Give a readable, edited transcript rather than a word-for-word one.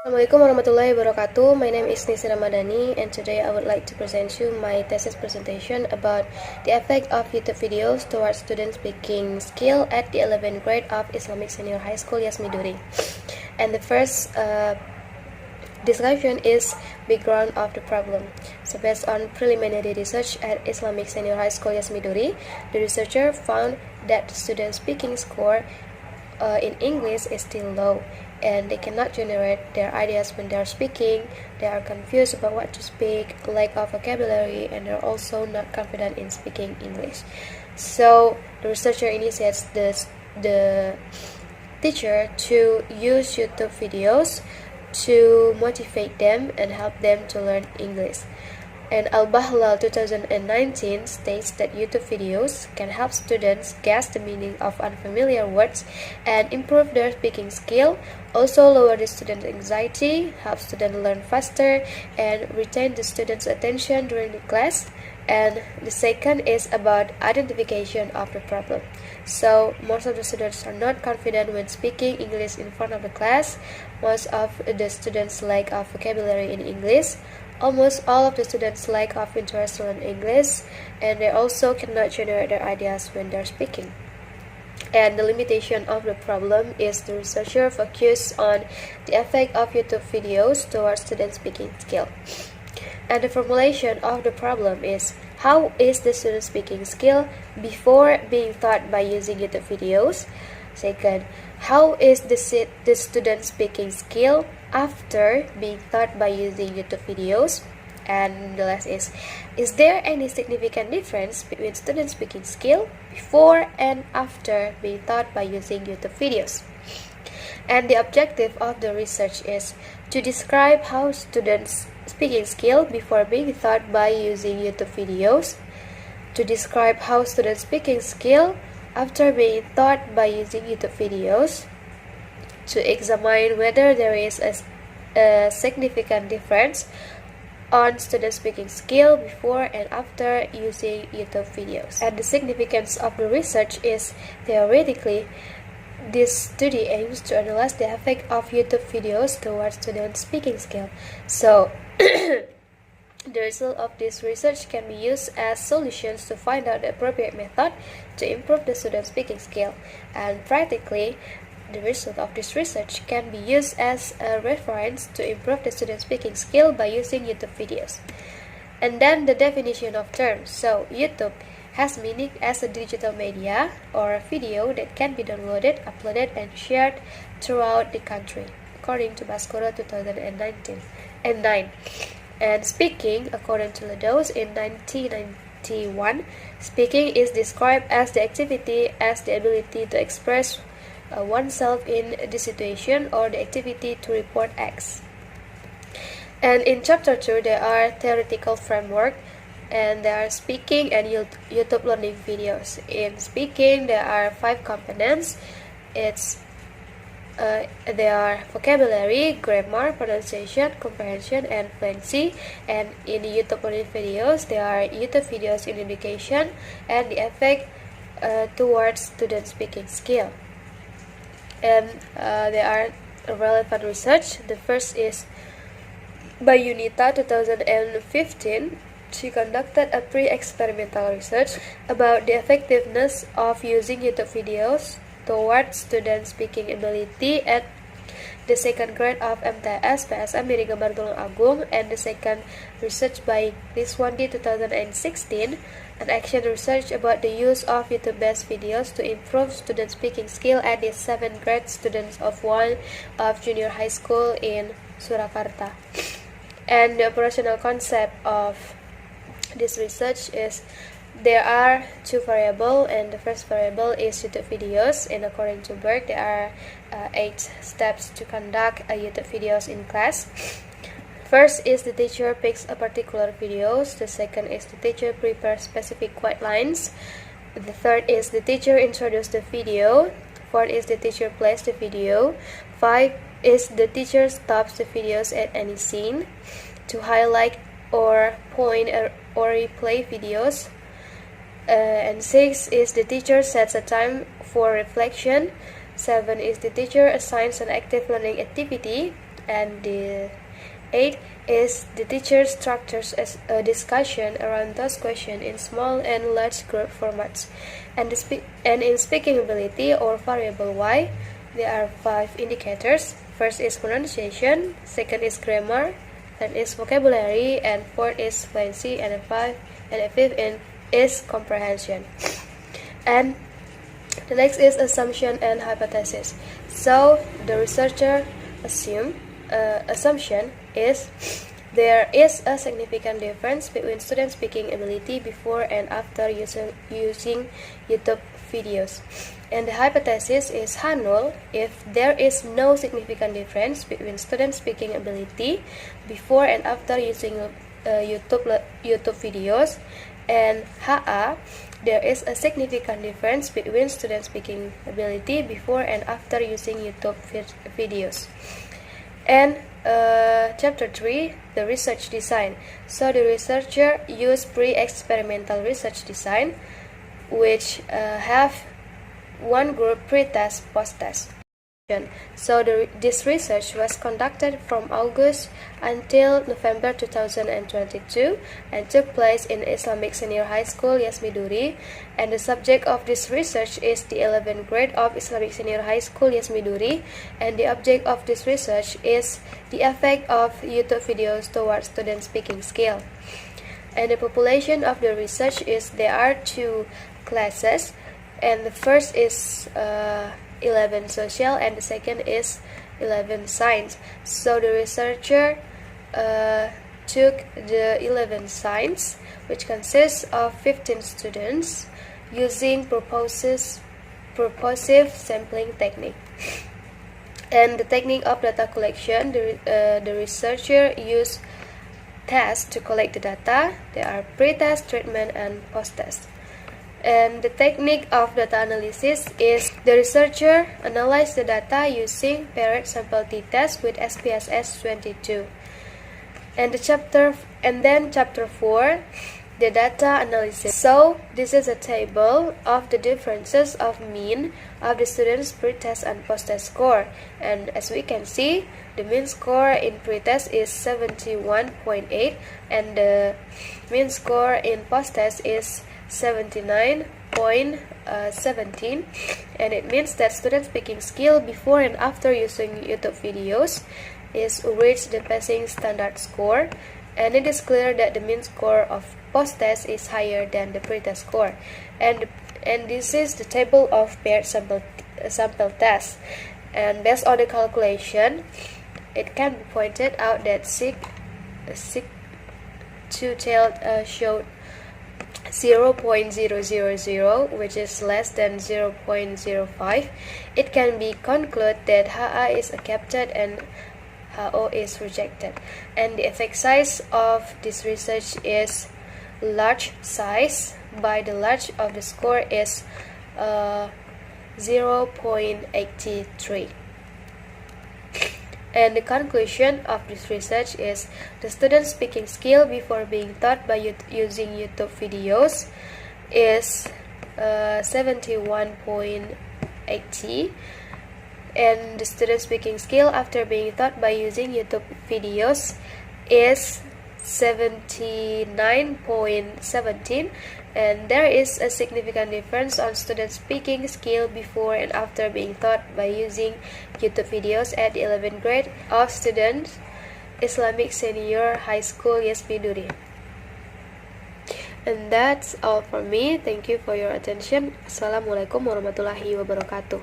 Assalamualaikum warahmatullahi wabarakatuh. My name is Nisti Ramadhani, and today I would like to present you my thesis presentation about the effect of YouTube videos towards student speaking skill at the 11th grade of Islamic Senior High School Yasmi Duri. And the first discussion is background of the problem. So based on preliminary research at Islamic Senior High School Yasmi Duri, the researcher found that the student speaking score in English is still low, and they cannot generate their ideas when they are speaking. They are confused about what to speak, lack of vocabulary, and they're also not confident in speaking English. So the researcher initiates the teacher to use YouTube videos to motivate them and help them to learn English. And Al-Bahlal 2019 states that YouTube videos can help students guess the meaning of unfamiliar words and improve their speaking skill, also lower the student anxiety, help students learn faster, and retain the students' attention during the class. And the second is about identification of the problem. So most of the students are not confident when speaking English in front of the class. Most of the students lack of vocabulary in English. Almost all of the students lack of interest to learn English, and they also cannot generate their ideas when they're speaking. And the limitation of the problem is the researcher focused on the effect of YouTube videos towards student speaking skill. And the formulation of the problem is: how is the student speaking skill before being taught by using YouTube videos? Second, how is the student speaking skill after being taught by using YouTube videos? And the last is there any significant difference between student speaking skill before and after being taught by using YouTube videos? And the objective of the research is to describe how students speaking skill before being taught by using YouTube videos, to describe how student speaking skill after being taught by using YouTube videos, to examine whether there is a significant difference on student speaking skill before and after using YouTube videos. And the significance of the research is theoretically, this study aims to analyze the effect of YouTube videos towards student speaking skill. So the result of this research can be used as solutions to find out the appropriate method to improve the student speaking skill. And practically, the result of this research can be used as a reference to improve the student speaking skill by using YouTube videos. And then the definition of terms. So YouTube has meaning as a digital media or a video that can be downloaded, uploaded, and shared throughout the country, according to Baskoro 2009. And speaking, according to Lados in 1991, speaking is described as the activity as the ability to express oneself in the situation or the activity to report acts. And in chapter 2, there are theoretical framework, and there are speaking and YouTube learning videos. In speaking, there are 5 components. There are vocabulary, grammar, pronunciation, comprehension, and fluency. And in YouTube learning videos, there are YouTube videos in education and the effect towards student speaking skill. And there are relevant research. The first is by Unita 2015. She conducted a pre-experimental research about the effectiveness of using YouTube videos towards student speaking ability at the second grade of MTS PSM Miri Gambar Tulung Agung. And the second research by Riswandi 2016, an action research about the use of YouTube-based videos to improve student speaking skill at the 7th grade students of one of junior high school in Surakarta. And the operational concept of this research is there are 2 variables, and the first variable is YouTube videos. And according to Berg, there are 8 steps to conduct YouTube videos in class. First is the teacher picks a particular videos. The second is the teacher prepares specific guidelines. The third is the teacher introduces the video. Fourth is the teacher plays the video. 5 is the teacher stops the videos at any scene to highlight or point or replay videos. And 6 is the teacher sets a time for reflection. 7 is the teacher assigns an active learning activity. And the 8th is the teacher structures a discussion around those questions in small and large group formats. And in speaking ability or variable Y, there are 5 indicators. First is pronunciation, second is grammar, third is vocabulary, and fourth is fluency, and the fifth is comprehension. And the next is assumption and hypothesis. So the researcher assumption is there is a significant difference between student speaking ability before and after using YouTube videos. And the hypothesis is null if there is no significant difference between student speaking ability before and after using YouTube videos. And HA, there is a significant difference between student speaking ability before and after using YouTube videos. And chapter 3, the research design. So the researcher used pre-experimental research design, which have one group pre-test, post-test. So this research was conducted from August until November 2022 and took place in Islamic Senior High School Yasmi Duri, and the subject of this research is the 11th grade of Islamic Senior High School Yasmi Duri, and the object of this research is the effect of YouTube videos towards student speaking skill. And the population of the research is there are 2 classes, and the first is 11 social and the second is 11 science. So the researcher took the 11 science, which consists of 15 students using purposive sampling technique. And the technique of data collection, the researcher used tests to collect the data. There are pre-test, treatment, and post-test. And the technique of data analysis is the researcher analyzed the data using paired sample t-test with SPSS 22. And then chapter 4, the data analysis. So this is a table of the differences of mean of the students' pre-test and post-test score. And as we can see, the mean score in pre-test is 71.8 and the mean score in post-test is 79.17, and it means that student speaking skill before and after using YouTube videos is reached the passing standard score, and it is clear that the mean score of post-test is higher than the pre-test score. And this is the table of paired sample tests, and based on the calculation, it can be pointed out that two-tailed showed 0.000, which is less than 0.05. It can be concluded that HA is accepted and HO is rejected. And the effect size of this research is large size. By the large of the score is 0.83. And the conclusion of this research is the student speaking skill before being taught by using YouTube videos is 71.80, and the student speaking skill after being taught by using YouTube videos is 79.17, and there is a significant difference on student speaking skill before and after being taught by using YouTube videos at the 11th grade of students Islamic Senior High School Yasmi Duri. And that's all from me. Thank you for your attention. Assalamualaikum warahmatullahi wabarakatuh.